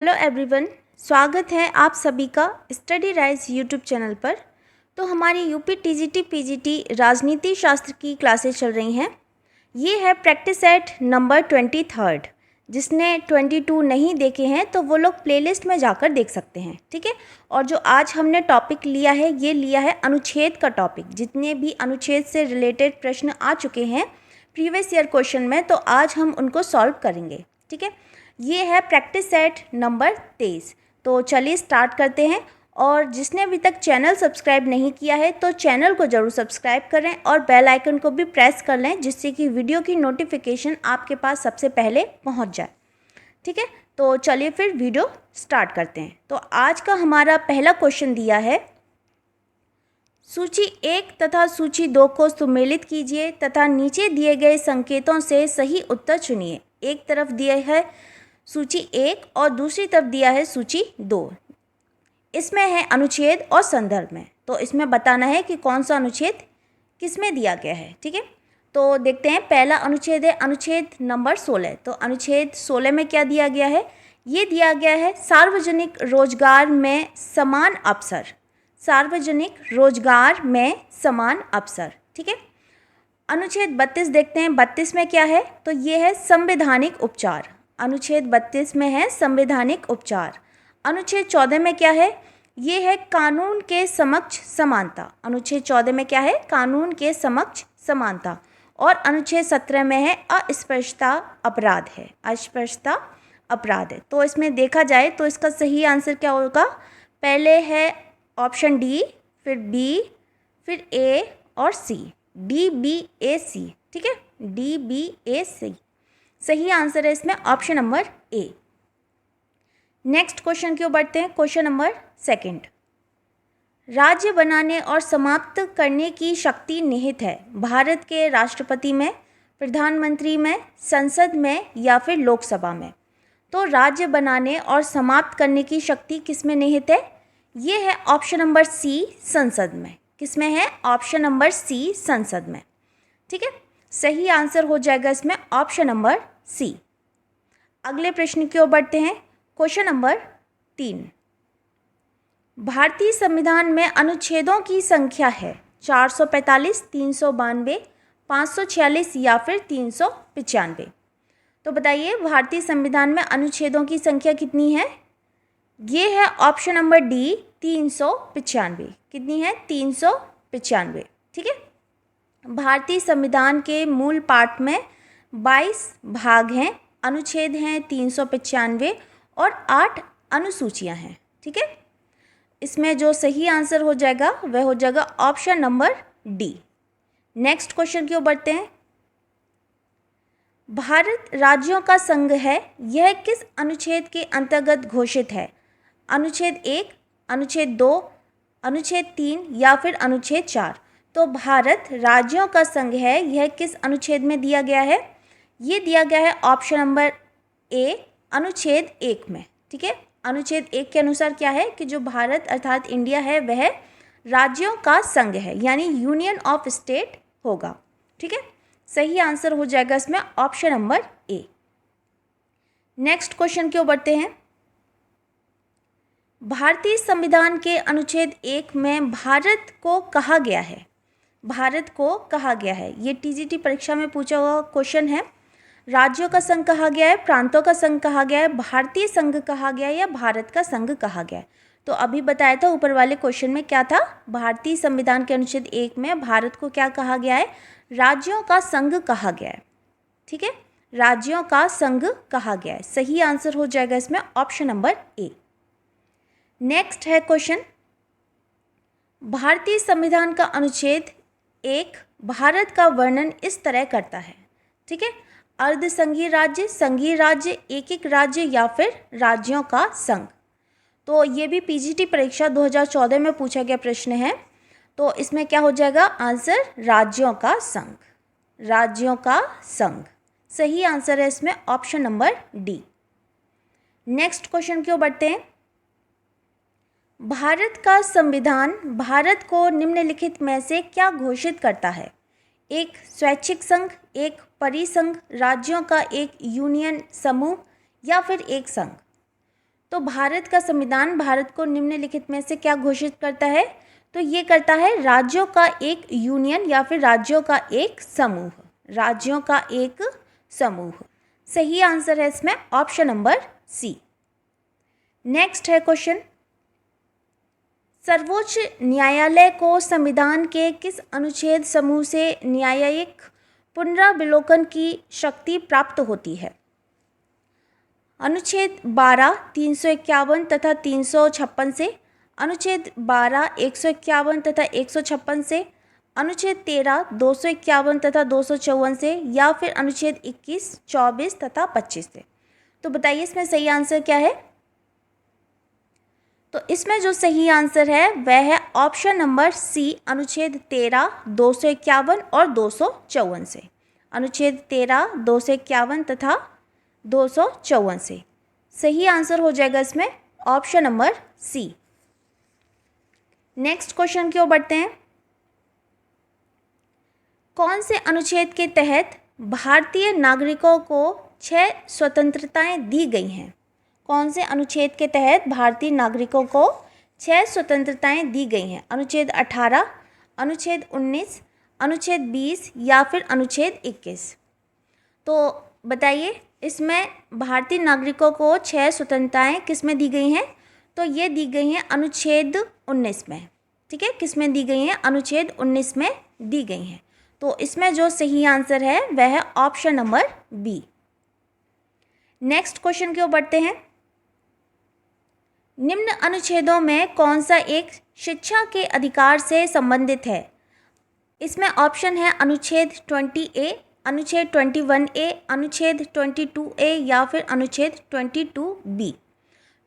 Hello everyone, स्वागत है आप सभी का स्टडी राइज यूट्यूब चैनल पर। तो हमारी यूपी टीजीटी पीजीटी राजनीति शास्त्र की क्लासेस चल रही हैं। ये है प्रैक्टिस सेट नंबर 23। जिसने 22 नहीं देखे हैं तो वो लोग प्लेलिस्ट में जाकर देख सकते हैं, ठीक है। और जो आज हमने टॉपिक लिया है, ये लिया है अनुच्छेद का टॉपिक। जितने भी अनुच्छेद से रिलेटेड प्रश्न आ चुके हैं प्रीवियस ईयर क्वेश्चन में, तो आज हम उनको सॉल्व करेंगे, ठीक है। ये है प्रैक्टिस सेट नंबर 23। तो चलिए स्टार्ट करते हैं। और जिसने अभी तक चैनल सब्सक्राइब नहीं किया है तो चैनल को ज़रूर सब्सक्राइब करें और बेल आइकन को भी प्रेस कर लें, जिससे कि वीडियो की नोटिफिकेशन आपके पास सबसे पहले पहुंच जाए, ठीक है। तो चलिए फिर वीडियो स्टार्ट करते हैं। तो आज का हमारा पहला क्वेश्चन दिया है, सूची 1 तथा सूची 2 को सुमेलित कीजिए तथा नीचे दिए गए संकेतों से सही उत्तर चुनिए। एक तरफ दिया है सूची 1 और दूसरी तरफ दिया है सूची 2। इसमें है अनुच्छेद और संदर्भ में, तो इसमें बताना है कि कौन सा अनुच्छेद किस में दिया गया है, ठीक है। तो देखते हैं, पहला अनुच्छेद है अनुच्छेद नंबर 16। तो अनुच्छेद 16 में क्या दिया गया है? ये दिया गया है सार्वजनिक रोजगार में समान अवसर। सार्वजनिक रोजगार में समान अवसर, ठीक है। अनुच्छेद 32 देखते हैं, 32 में क्या है? तो ये है संवैधानिक उपचार। अनुच्छेद 32 में है संवैधानिक उपचार। अनुच्छेद 14 में क्या है? ये है कानून के समक्ष समानता। अनुच्छेद 14 में क्या है? कानून के समक्ष समानता। और अनुच्छेद 17 में है अस्पृश्यता अपराध है। अस्पृश्यता अपराध है। तो इसमें देखा जाए तो इसका सही आंसर क्या होगा? पहले है ऑप्शन डी, फिर बी, फिर ए और सी। डी बी ए सी, ठीक है। डी बी ए सी सही आंसर है इसमें option number A. Next question की ओर बढ़ते हैं। Question number 2। राज्य बनाने और समाप्त करने की शक्ति निहित है भारत के राष्ट्रपति में, प्रधानमंत्री में, संसद में या फिर लोकसभा में। तो राज्य बनाने और समाप्त करने की शक्ति किस में निहित है? ये है ऑप्शन नंबर सी, संसद में। किस में है? ऑप्शन नंबर सी, संसद में, ठीक है। सही आंसर हो जाएगा इसमें ऑप्शन नंबर सी। अगले प्रश्न की ओर बढ़ते हैं। Question number 3। भारतीय संविधान में अनुच्छेदों की संख्या है 445, 392, 546 या फिर 395। तो बताइए, भारतीय संविधान में अनुच्छेदों की संख्या कितनी है? ये है ऑप्शन नंबर डी, 395। कितनी है? 395, ठीक है। भारतीय संविधान के मूल पाठ में 22 भाग हैं, अनुच्छेद हैं 395 और 8 अनुसूचियां हैं, ठीक है। इसमें जो सही आंसर हो जाएगा वह हो जाएगा option number D. Next question की ओर बढ़ते हैं। भारत राज्यों का संघ है, यह किस अनुच्छेद के अंतर्गत घोषित है? अनुच्छेद 1, अनुच्छेद 2, अनुच्छेद 3 या फिर अनुच्छेद 4। तो भारत राज्यों का संघ है, यह किस अनुच्छेद में दिया गया है? ये दिया गया है ऑप्शन नंबर ए, अनुच्छेद 1 में, ठीक है। अनुच्छेद 1 के अनुसार क्या है कि जो भारत अर्थात इंडिया है वह राज्यों का संघ है, यानी यूनियन ऑफ स्टेट होगा, ठीक है। सही आंसर हो जाएगा इसमें option number A. Next question की ओर बढ़ते हैं। भारतीय संविधान के अनुच्छेद 1 में भारत को कहा गया है। भारत को कहा गया है, ये टीजीटी परीक्षा में पूछा हुआ क्वेश्चन है। राज्यों का संघ कहा गया है, प्रांतों का संघ कहा गया है, भारतीय संघ कहा गया है या भारत का संघ कहा गया है। तो अभी बताया था ऊपर वाले क्वेश्चन में क्या था? भारतीय संविधान के अनुच्छेद 1 में भारत को क्या कहा गया है? राज्यों का संघ कहा गया है, ठीक है। राज्यों का संघ कहा गया है। सही आंसर हो जाएगा इसमें ऑप्शन नंबर ए। नेक्स्ट है क्वेश्चन, भारतीय संविधान का अनुच्छेद 1 भारत का वर्णन इस तरह करता है, ठीक है। अर्ध संघीय राज्य, संघीय राज्य, एक एक राज्य या फिर राज्यों का संघ। तो ये भी पीजीटी परीक्षा 2014 में पूछा गया प्रश्न है। तो इसमें क्या हो जाएगा आंसर? राज्यों का संघ। राज्यों का संघ सही आंसर है इसमें option number D. Next question की ओर बढ़ते हैं। भारत का संविधान भारत को निम्नलिखित में से क्या घोषित करता है? एक स्वैच्छिक संघ, एक परिसंघ, राज्यों का एक यूनियन समूह या फिर एक संघ। तो भारत का संविधान भारत को निम्नलिखित में से क्या घोषित करता है? तो ये करता है राज्यों का एक यूनियन या फिर राज्यों का एक समूह, राज्यों का एक समूह। सही आंसर है इसमें ऑप्शन नंबर सी। नेक्स्ट है क्वेश्चन, सर्वोच्च न्यायालय को संविधान के किस अनुच्छेद समूह से न्यायिक पुनरावलोकन की शक्ति प्राप्त होती है? अनुच्छेद 12, 351 तथा 356 से, अनुच्छेद 12, 151 तथा 156 से, अनुच्छेद 13, 251 तथा 254 से, या फिर अनुच्छेद 21, 24 तथा 25 से। तो बताइए इसमें सही आंसर क्या है? तो इसमें जो सही आंसर है वह है ऑप्शन नंबर सी, अनुच्छेद 13, 251 और 254 से। अनुच्छेद 13, 251 तथा 254 से। सही आंसर हो जाएगा इसमें option number C. Next question की ओर बढ़ते हैं। कौन से अनुच्छेद के तहत भारतीय नागरिकों को 6 स्वतंत्रताएं दी गई हैं? कौन से अनुच्छेद के तहत भारतीय नागरिकों को 6 स्वतंत्रताएं दी गई हैं? अनुच्छेद 18, अनुच्छेद 19, अनुच्छेद 20 या फिर अनुच्छेद 21। तो बताइए इसमें भारतीय नागरिकों को 6 स्वतंत्रताएं किस में दी गई हैं? तो ये दी गई हैं अनुच्छेद 19 में। ठीक है, किस में दी गई हैं? अनुच्छेद 19 में दी गई हैं। तो इसमें जो सही आंसर है वह है option number B. Next question की ओर बढ़ते हैं। निम्न अनुच्छेदों में कौन सा एक शिक्षा के अधिकार से संबंधित है? इसमें ऑप्शन है अनुच्छेद 20A, अनुच्छेद 21A, अनुच्छेद 22A या फिर अनुच्छेद 22B।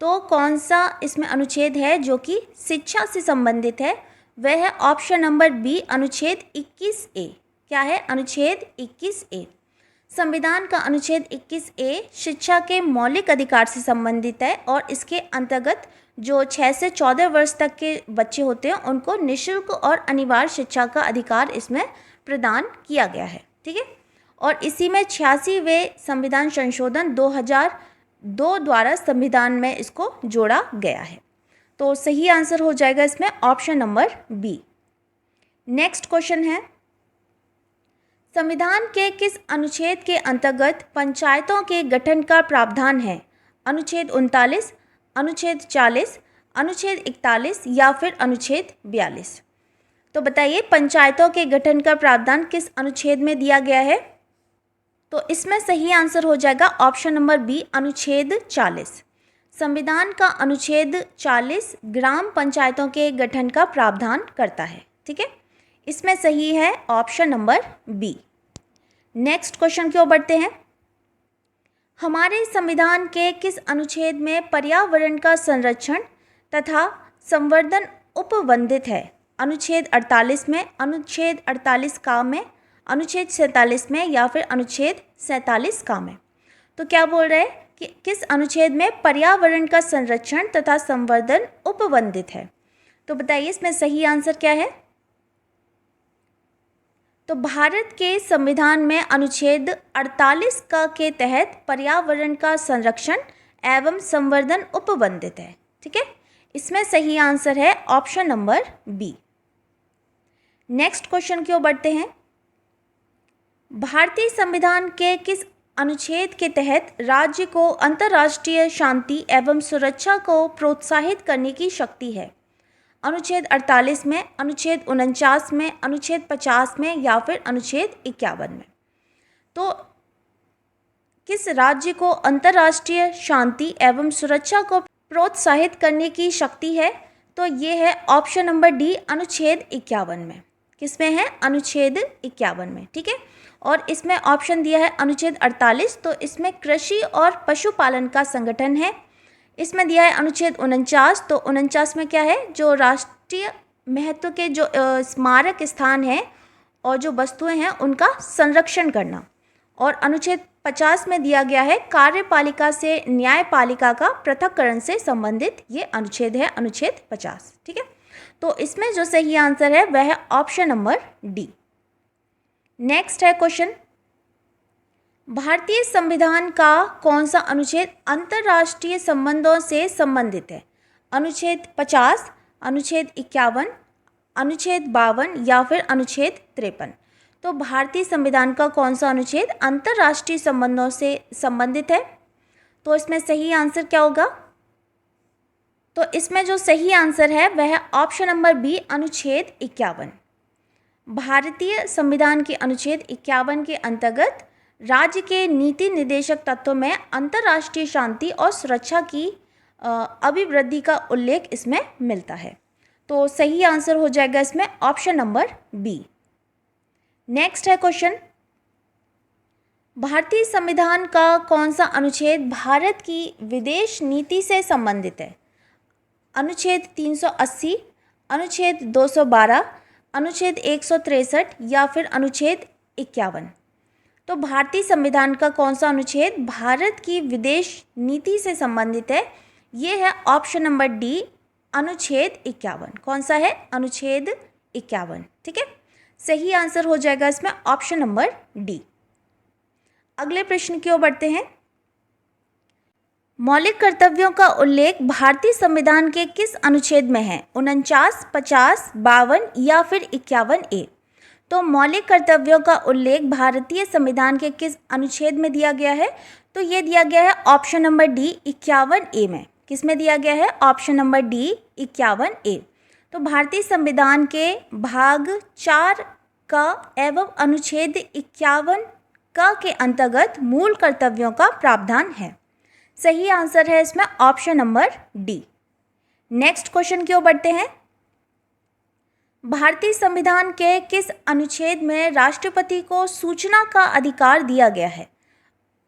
तो कौन सा इसमें अनुच्छेद है जो कि शिक्षा से संबंधित है? वह है ऑप्शन नंबर बी, अनुच्छेद 21A। क्या है? अनुच्छेद 21A। संविधान का अनुच्छेद 21A शिक्षा के मौलिक अधिकार से संबंधित है और इसके अंतर्गत जो 6 से 14 वर्ष तक के बच्चे होते हैं उनको निःशुल्क और अनिवार्य शिक्षा का अधिकार इसमें प्रदान किया गया है। ठीक है, और इसी में 86वें संविधान संशोधन 2002 द्वारा संविधान में इसको जोड़ा गया है। तो सही आंसर हो जाएगा इसमें option number B. Next question है, संविधान के किस अनुच्छेद के अंतर्गत पंचायतों के गठन का प्रावधान है? अनुच्छेद 39, अनुच्छेद 40, अनुच्छेद 41 या फिर अनुच्छेद 42। तो बताइए पंचायतों के गठन का प्रावधान किस अनुच्छेद में दिया गया है? तो इसमें सही आंसर हो जाएगा ऑप्शन नंबर बी, अनुच्छेद 40। संविधान का अनुच्छेद 40 ग्राम पंचायतों के गठन का प्रावधान करता है। ठीक है, इसमें सही है option number B. Next question की ओर बढ़ते हैं। हमारे संविधान के किस अनुच्छेद में पर्यावरण का संरक्षण तथा संवर्धन उपबंधित है? अनुच्छेद 48 में, अनुच्छेद 48 का में, अनुच्छेद 47 में या फिर अनुच्छेद 47 का में। तो क्या बोल रहे हैं कि किस अनुच्छेद में पर्यावरण का संरक्षण तथा संवर्धन उपबंधित है? तो बताइए इसमें सही आंसर क्या है? तो भारत के संविधान में अनुच्छेद 48 का के तहत पर्यावरण का संरक्षण एवं संवर्धन उपबंधित है। ठीक है, इसमें सही आंसर है option number B. Next question की ओर बढ़ते हैं। भारतीय संविधान के किस अनुच्छेद के तहत राज्य को अंतर्राष्ट्रीय शांति एवं सुरक्षा को प्रोत्साहित करने की शक्ति है? अनुच्छेद 48 में, अनुच्छेद 49 में, अनुच्छेद 50 में या फिर अनुच्छेद 51 में। तो किस राज्य को अंतर्राष्ट्रीय शांति एवं सुरक्षा को प्रोत्साहित करने की शक्ति है? तो ये है ऑप्शन नंबर डी, अनुच्छेद 51 में। किसमें है? अनुच्छेद 51 में। ठीक है, और इसमें ऑप्शन दिया है अनुच्छेद 48, तो इसमें कृषि और पशुपालन का संगठन है। इसमें दिया है अनुच्छेद 49, तो 49 में क्या है? जो राष्ट्रीय महत्व के जो स्मारक स्थान हैं और जो वस्तुएं हैं उनका संरक्षण करना। और अनुच्छेद 50 में दिया गया है कार्यपालिका से न्यायपालिका का पृथक्करण से संबंधित ये अनुच्छेद है, अनुच्छेद 50। ठीक है, तो इसमें जो सही आंसर है वह है ऑप्शन नंबर डी। नेक्स्ट है क्वेश्चन, भारतीय संविधान का कौन सा अनुच्छेद अंतर्राष्ट्रीय संबंधों से संबंधित है? अनुच्छेद 50, अनुच्छेद 51, अनुच्छेद 52 या फिर अनुच्छेद 53? तो भारतीय संविधान का कौन सा अनुच्छेद अंतर्राष्ट्रीय संबंधों से संबंधित है? तो इसमें सही आंसर क्या होगा? तो इसमें जो सही आंसर है वह है ऑप्शन नंबर बी, अनुच्छेद 51। भारतीय संविधान के अनुच्छेद 51 के अंतर्गत राज्य के नीति निर्देशक तत्वों में अंतर्राष्ट्रीय शांति और सुरक्षा की अभिवृद्धि का उल्लेख इसमें मिलता है। तो सही आंसर हो जाएगा इसमें ऑप्शन नंबर बी। नेक्स्ट है क्वेश्चन, भारतीय संविधान का कौन सा अनुच्छेद भारत की विदेश नीति से संबंधित है? अनुच्छेद 380, अनुच्छेद 212, अनुच्छेद 163 या फिर अनुच्छेद 51? तो भारतीय संविधान का कौन सा अनुच्छेद भारत की विदेश नीति से संबंधित है? ये है ऑप्शन नंबर डी, अनुच्छेद 51। कौन सा है? अनुच्छेद 51। ठीक है, सही आंसर हो जाएगा इसमें ऑप्शन नंबर डी। अगले प्रश्न की ओर बढ़ते हैं। मौलिक कर्तव्यों का उल्लेख भारतीय संविधान के किस अनुच्छेद में है? 49, 50, 52 या फिर 51A? तो मौलिक कर्तव्यों का उल्लेख भारतीय संविधान के किस अनुच्छेद में दिया गया है? तो ये दिया गया है ऑप्शन नंबर डी, 51A में। किस में दिया गया है? Option number D, 51A। तो भारतीय संविधान के भाग 4 का एवं अनुच्छेद 51 का के अंतर्गत मूल कर्तव्यों का प्रावधान है। सही आंसर है इसमें option number D. Next question की ओर बढ़ते हैं। भारतीय संविधान के किस अनुच्छेद में राष्ट्रपति को सूचना का अधिकार दिया गया है?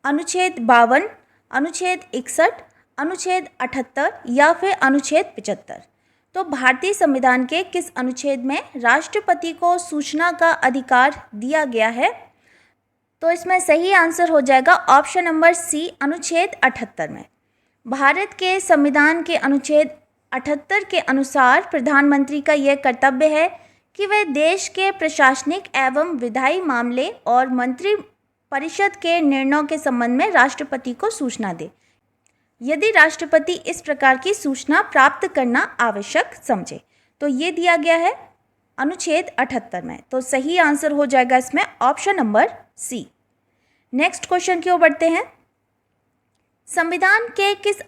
अनुच्छेद 52, अनुच्छेद 61, अनुच्छेद 78 या फिर अनुच्छेद 75? तो भारतीय संविधान के किस अनुच्छेद में राष्ट्रपति को सूचना का अधिकार दिया गया है? तो इसमें सही आंसर हो जाएगा ऑप्शन नंबर सी, अनुच्छेद 78 में। भारत के संविधान के अनुच्छेद 78 के अनुसार प्रधानमंत्री का यह कर्तव्य है कि वह देश के प्रशासनिक एवं विधायी मामले और मंत्री परिषद के निर्णयों के संबंध में राष्ट्रपति को सूचना दे, यदि राष्ट्रपति इस प्रकार की सूचना प्राप्त करना आवश्यक समझे। तो ये दिया गया है अनुच्छेद 78 में। तो सही आंसर हो जाएगा इसमें option number C. Next question की ओर बढ़ते हैं। संविधान के किस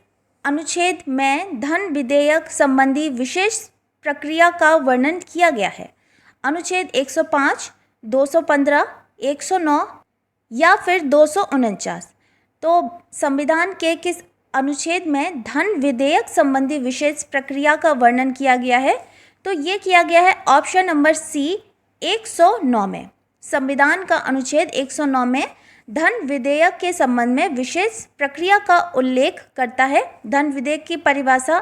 अनुच्छेद में धन विधेयक संबंधी विशेष प्रक्रिया का वर्णन किया गया है? अनुच्छेद 105, 215, 109 या फिर 249? तो संविधान के किस अनुच्छेद में धन विधेयक संबंधी विशेष प्रक्रिया का वर्णन किया गया है? तो ये किया गया है ऑप्शन नंबर सी, 109 में। संविधान का अनुच्छेद 109 में धन विधेयक के संबंध में विशेष प्रक्रिया का उल्लेख करता है। धन विधेयक की परिभाषा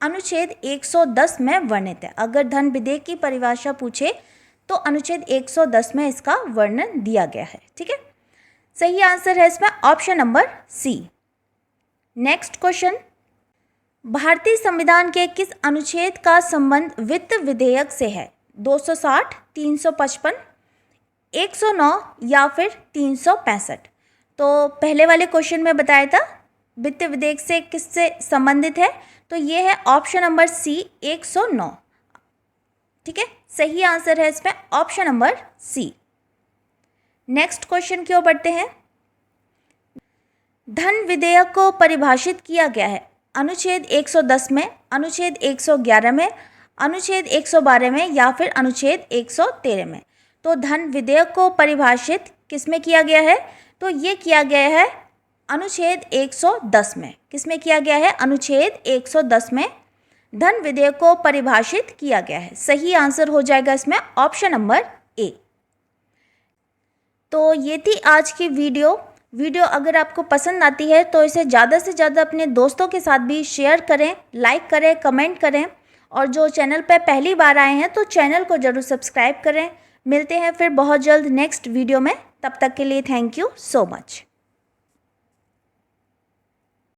अनुच्छेद 110 में वर्णित है। अगर धन विधेयक की परिभाषा पूछे तो अनुच्छेद 110 में इसका वर्णन दिया गया है। ठीक है, सही आंसर है इसमें option number C. Next question, भारतीय संविधान के किस अनुच्छेद का संबंध वित्त विधेयक से है? 260, 355, 109 या फिर 365? तो पहले वाले क्वेश्चन में बताया था वित्त विधेयक से किससे संबंधित है, तो ये है ऑप्शन नंबर सी, 109। ठीक है, सही आंसर है इसमें option number C. Next question की ओर बढ़ते हैं। धन विधेयक को परिभाषित किया गया है अनुच्छेद 110 में, अनुच्छेद 111 में, अनुच्छेद 112 में या फिर अनुच्छेद 113 में? तो धन विधेयक को परिभाषित किस में किया गया है? तो ये किया गया है अनुच्छेद 110 में। किस में किया गया है? अनुच्छेद 110 में धन विधेयक को परिभाषित किया गया है। सही आंसर हो जाएगा इसमें ऑप्शन नंबर ए। तो ये थी आज की वीडियो अगर आपको पसंद आती है तो इसे ज़्यादा से ज़्यादा अपने दोस्तों के साथ भी शेयर करें, लाइक करें, कमेंट करें, और जो चैनल पर पहली बार आए हैं तो चैनल को ज़रूर सब्सक्राइब करें। मिलते हैं फिर बहुत जल्द नेक्स्ट वीडियो में, तब तक के लिए थैंक यू सो मच।